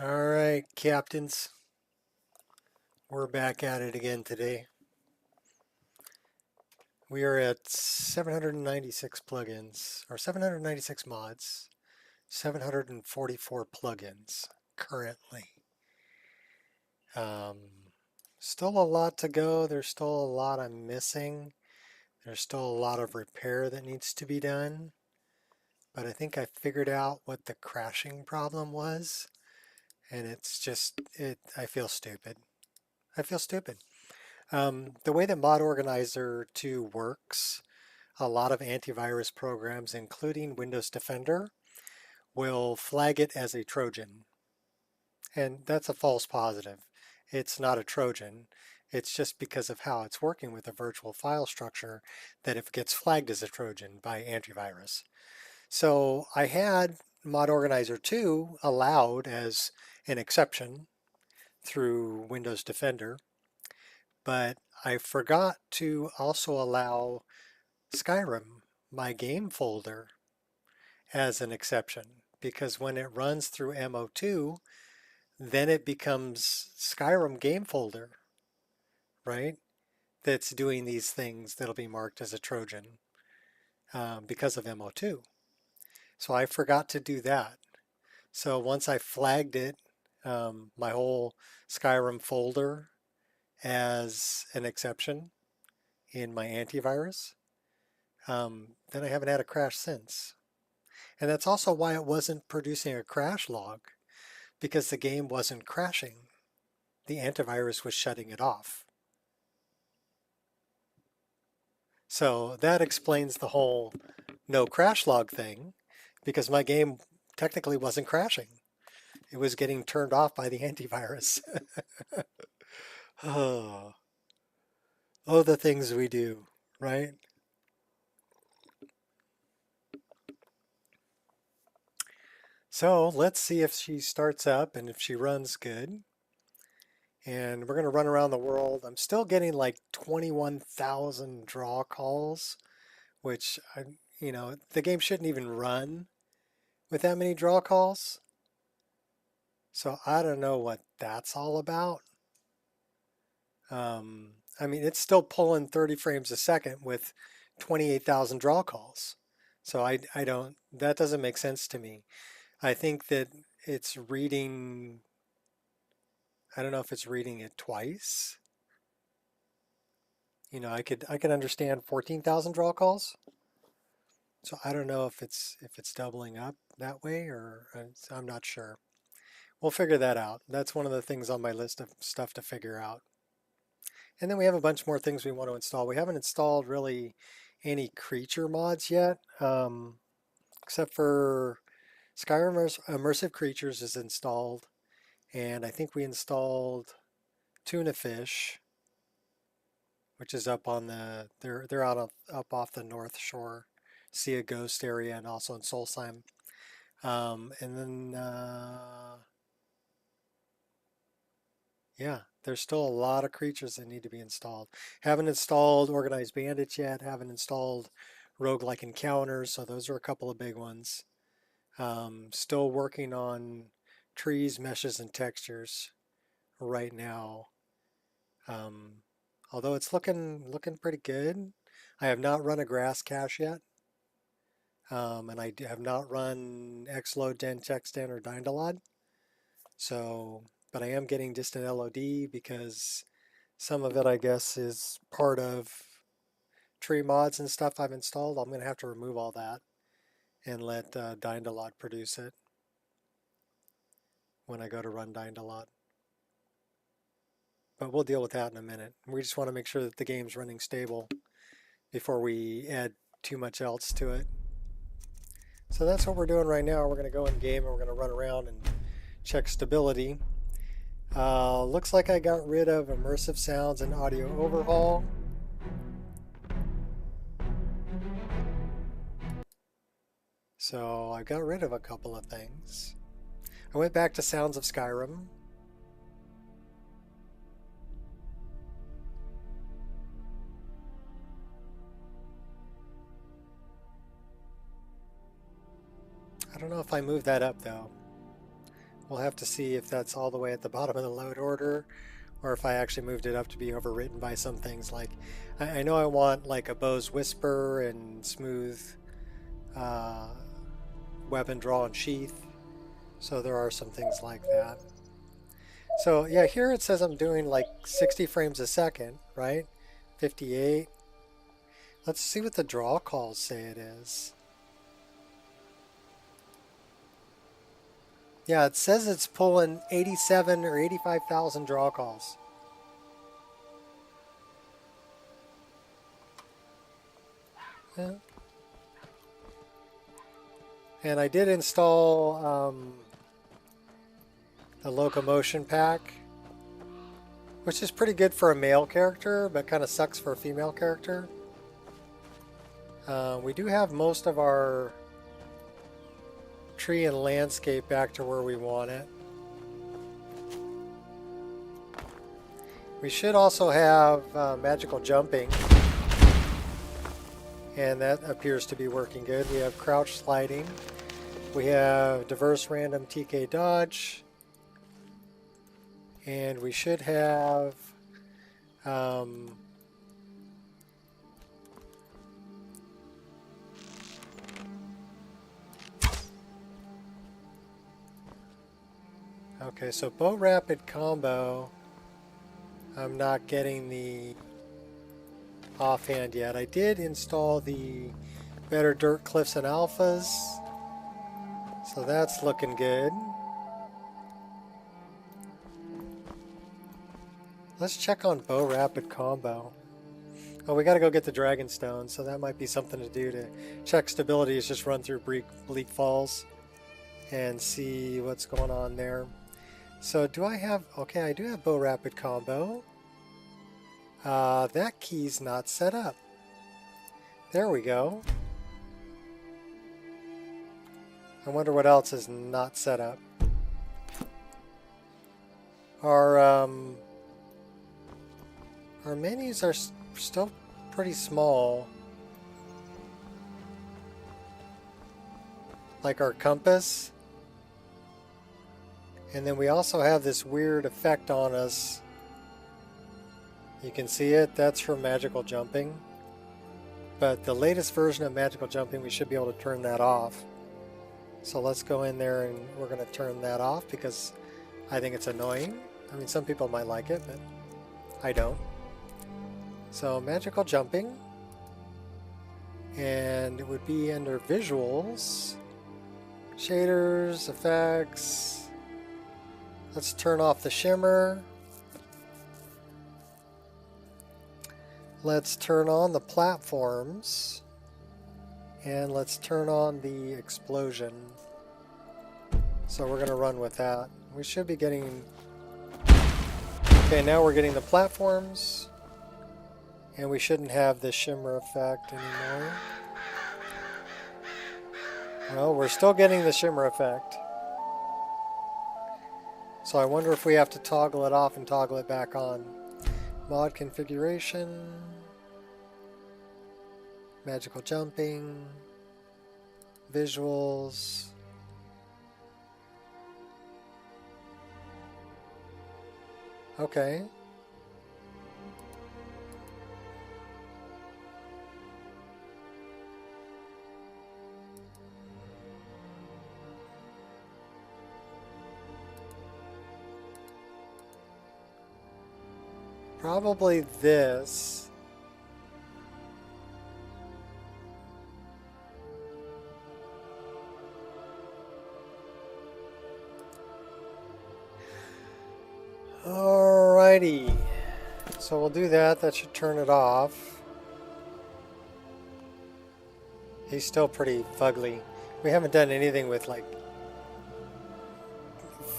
All right, captains, we're back at it again today. We are at 796 plugins, or 796 mods, 744 plugins currently. Um, Still a lot to go. There's still a lot I'm missing. There's still a lot of repair that needs to be done. But I think I figured out what the crashing problem was. And it's just, I feel stupid. I feel stupid. The way that Mod Organizer 2 works, a lot of antivirus programs, including Windows Defender, will flag it as a Trojan. And that's a false positive. It's not a Trojan. It's just because of how it's working with a virtual file structure that it gets flagged as a Trojan by antivirus. So I had Mod Organizer 2 allowed as an exception through Windows Defender, but I forgot to also allow Skyrim, my game folder, as an exception because when it runs through MO2, then it becomes Skyrim game folder, right? That's doing these things that'll be marked as a Trojan because of MO2. So I forgot to do that. So once I flagged it, my whole Skyrim folder as an exception in my antivirus, then I haven't had a crash since. And that's also why it wasn't producing a crash log, because the game wasn't crashing. The antivirus was shutting it off. So that explains the whole no crash log thing, because my game technically wasn't crashing. It was getting turned off by the antivirus. Oh, oh, the things we do, right? So let's see if she starts up and if she runs good. And we're going to run around the world. I'm still getting like 21,000 draw calls, which, the game shouldn't even run with that many draw calls. So I don't know what that's all about. I mean, it's still pulling 30 frames a second with 28,000 draw calls. So I don't, that doesn't make sense to me. I think that it's reading, I don't know if it's reading it twice. I could understand 14,000 draw calls. So I don't know if it's doubling up that way or I'm not sure. We'll figure that out. That's one of the things on my list of stuff to figure out. And then we have a bunch more things we want to install. We haven't installed really any creature mods yet, except for Skyrim Immersive Creatures is installed. And I think we installed Tuna Fish, which is up on they're up off the North Shore, Sea of Ghost area, and also in Solstheim. And then, yeah, there's still a lot of creatures that need to be installed. Haven't installed Organized Bandits yet, haven't installed Roguelike Encounters, so those are a couple of big ones. Still working on trees, meshes, and textures right now. Although it's looking pretty good. I have not run a grass cache yet. And I have not run xload, den, chexten, or dindalod. So, but I am getting distant LOD because some of it, I guess, is part of tree mods and stuff I've installed. I'm going to have to remove all that and let dindalod produce it when I go to run dindalod. But we'll deal with that in a minute. We just want to make sure that the game's running stable before we add too much else to it. So that's what we're doing right now. We're going to go in game and we're going to run around and check stability. Looks like I got rid of immersive sounds and audio overhaul. So I got rid of a couple of things. I went back to Sounds of Skyrim. I don't know if I moved that up though. We'll have to see if that's all the way at the bottom of the load order, or if I actually moved it up to be overwritten by some things. Like, I know I want like a Bow's Whisper and smooth weapon draw and sheath. So there are some things like that. So yeah, here it says I'm doing like 60 frames a second, right? 58. Let's see what the draw calls say it is. Yeah, it says it's pulling 87 or 85,000 draw calls. Yeah. And I did install the locomotion pack, which is pretty good for a male character, but kind of sucks for a female character. We do have most of our tree and landscape back to where we want it. We should also have magical jumping, and that appears to be working good. We have crouch sliding. We have diverse random TK dodge. And we should have okay, so bow rapid combo, I'm not getting the offhand yet. I did install the better dirt cliffs and alphas, so that's looking good. Let's check on bow rapid combo. Oh, we gotta go get the dragon stone, so that might be something to do to check stability, is just run through Bleak Falls and see what's going on there. So do I have, okay, I do have bow rapid combo. That key's not set up. There we go. I wonder what else is not set up. Our menus are still pretty small. Like our compass. And then we also have this weird effect on us. You can see it, that's from magical jumping. But the latest version of magical jumping, we should be able to turn that off. So let's go in there and we're going to turn that off because I think it's annoying. I mean, some people might like it, but I don't. So magical jumping, and it would be under visuals, shaders, effects. Let's turn off the shimmer. Let's turn on the platforms, and let's turn on the explosion. So we're going to run with that. We should be getting, okay, now we're getting the platforms. And we shouldn't have the shimmer effect anymore. Well, we're still getting the shimmer effect. So I wonder if we have to toggle it off and toggle it back on. Mod configuration. Magical jumping. Visuals. Okay. Probably this. Alrighty. So we'll do that. That should turn it off. He's still pretty fugly. We haven't done anything with like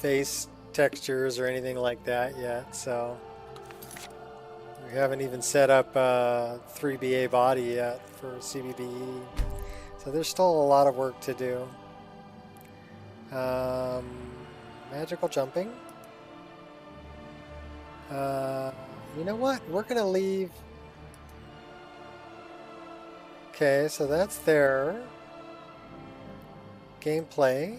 face textures or anything like that yet, so we haven't even set up 3BA body yet for CBBE. So there's still a lot of work to do. Magical jumping. You know what? We're gonna leave. Okay, so that's there. Gameplay.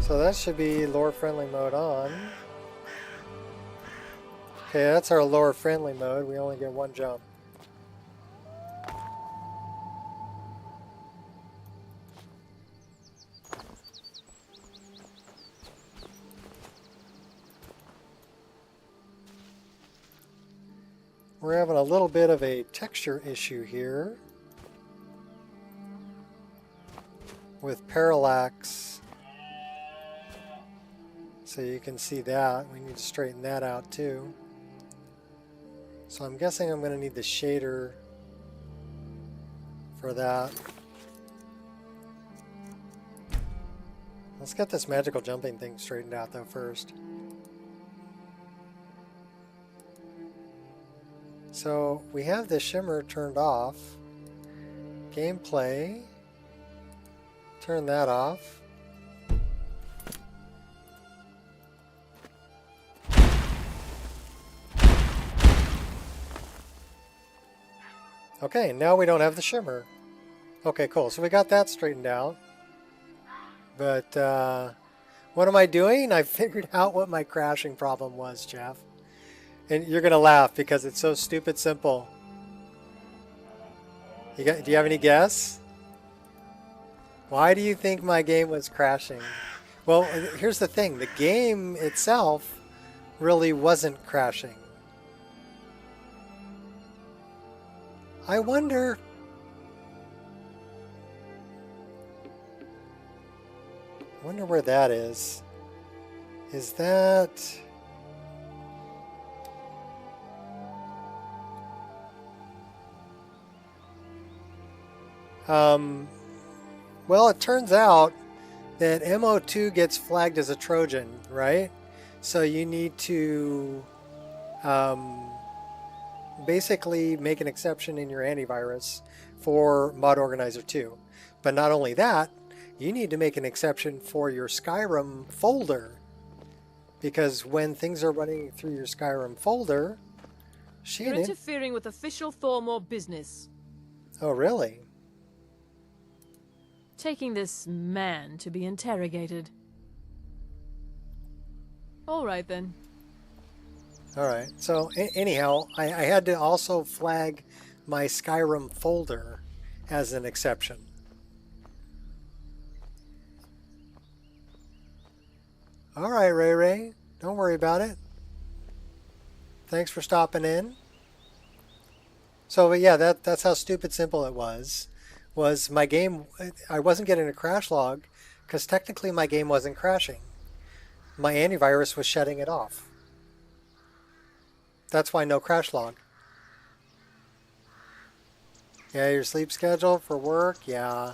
So that should be lore friendly mode on. Okay, that's our lore friendly mode. We only get one jump. We're having a little bit of a texture issue here with parallax. So you can see that. We need to straighten that out too. So I'm guessing I'm going to need the shader for that. Let's get this magical jumping thing straightened out though first. So we have the shimmer turned off. Gameplay. Turn that off. Okay, now we don't have the shimmer. Okay, cool. So we got that straightened out. But what am I doing? I figured out what my crashing problem was, Jeff. And you're going to laugh because it's so stupid simple. Do you have any guess? Why do you think my game was crashing? Well, here's the thing. The game itself really wasn't crashing. I wonder where that is. Is that... well, it turns out that MO2 gets flagged as a Trojan, right? So you need to basically make an exception in your antivirus for Mod Organizer 2. But not only that, you need to make an exception for your Skyrim folder. Because when things are running through your Skyrim folder, You're interfering with official Thormore business. Oh, really? Taking this man to be interrogated. All right, then. All right. So, anyhow, I had to also flag my Skyrim folder as an exception. All right, Ray. Don't worry about it. Thanks for stopping in. So, yeah, that's how stupid simple it was. Was my game, I wasn't getting a crash log because technically my game wasn't crashing. My antivirus was shutting it off. That's why no crash log. Yeah, your sleep schedule for work, yeah.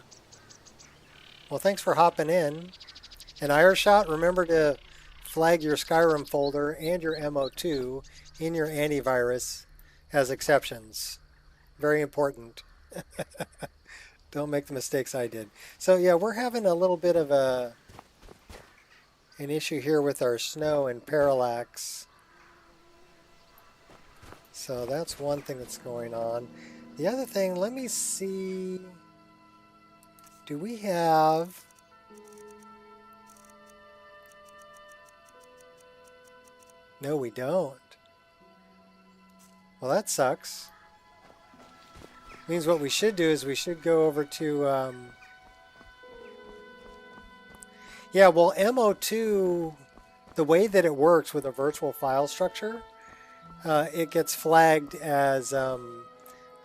Well, thanks for hopping in. And Ireshot, remember to flag your Skyrim folder and your MO2 in your antivirus as exceptions. Very important. Don't make the mistakes I did. So yeah, we're having a little bit of an issue here with our snow and parallax. So that's one thing that's going on. The other thing, let me see. Do we have... No, we don't. Well, that sucks. Means what we should do is we should go over to... Yeah, well, MO2, the way that it works with a virtual file structure, it gets flagged as... oh,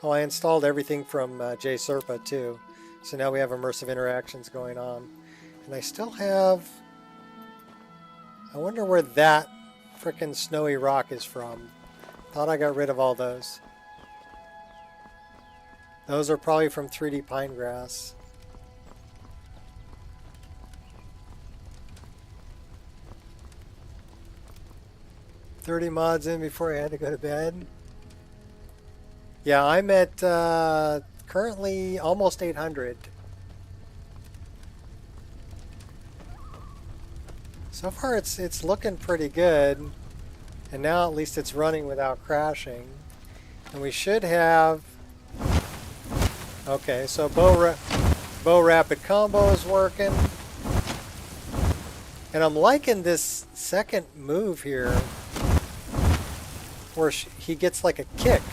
I installed everything from JSerpa too. So now we have immersive interactions going on. And I still have... I wonder where that frickin' snowy rock is from. Thought I got rid of all those. Those are probably from 3D Pinegrass. $30 mods in before I had to go to bed. Yeah, I'm at currently almost 800. So far it's looking pretty good. And now at least it's running without crashing. And we should have... Okay, so bow rapid combo is working. And I'm liking this second move here where he gets like a kick.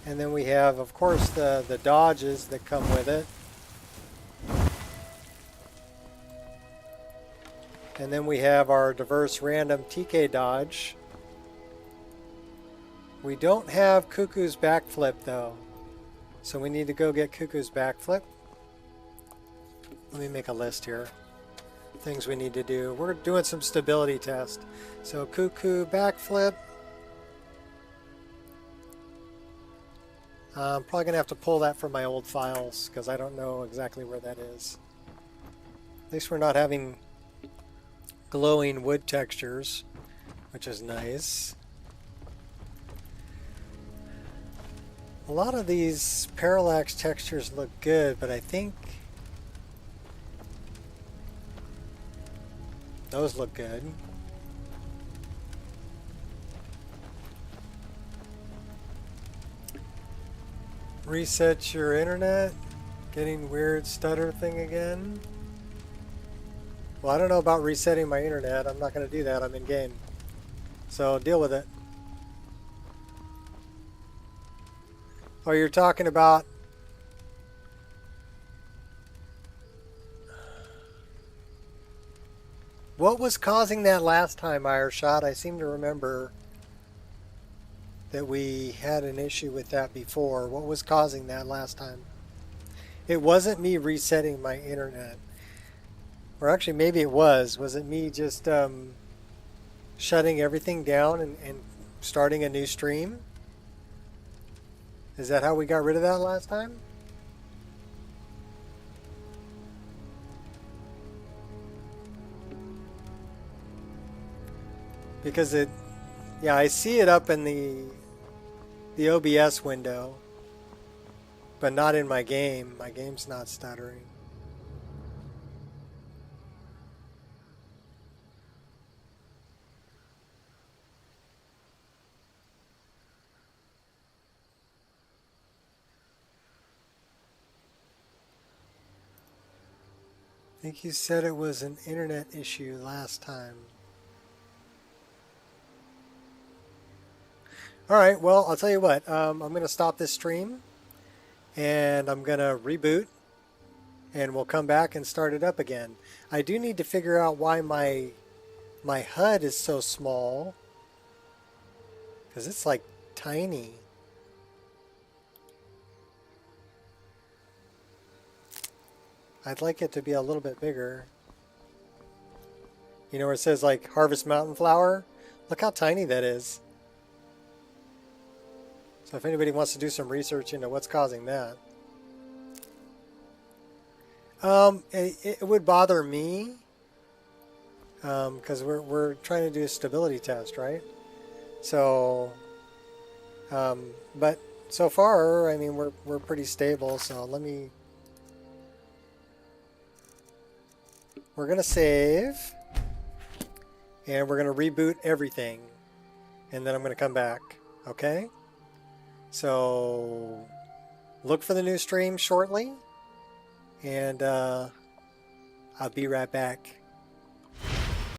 And then we have, of course, the dodges that come with it. And then we have our diverse random TK dodge. We don't have Cuckoo's backflip though. So we need to go get Cuckoo's backflip. Let me make a list here. Things we need to do. We're doing some stability test. So Cuckoo backflip. I'm probably going to have to pull that from my old files because I don't know exactly where that is. At least we're not having glowing wood textures, which is nice. A lot of these parallax textures look good, but I think those look good. Reset your internet. Getting weird stutter thing again. Well, I don't know about resetting my internet. I'm not going to do that. I'm in game. So deal with it. Oh, you're talking about... What was causing that last time, Ireshot? I seem to remember that we had an issue with that before. What was causing that last time? It wasn't me resetting my internet. Or actually, maybe it was. Was it me just shutting everything down and starting a new stream? Is that how we got rid of that last time? Because it, yeah, I see it up in the OBS window, but not in my game. My game's not stuttering. I think you said it was an internet issue last time. All right, well, I'll tell you what. I'm going to stop this stream, and I'm going to reboot, and we'll come back and start it up again. I do need to figure out why my HUD is so small, because it's like tiny. I'd like it to be a little bit bigger. You know where it says like Harvest Mountain Flower? Look how tiny that is. So if anybody wants to do some research into what's causing that. It would bother me because we're trying to do a stability test, right? So, but so far, I mean, we're pretty stable. So we're gonna save, and we're gonna reboot everything, and then I'm gonna come back. Okay? So look for the new stream shortly, and I'll be right back.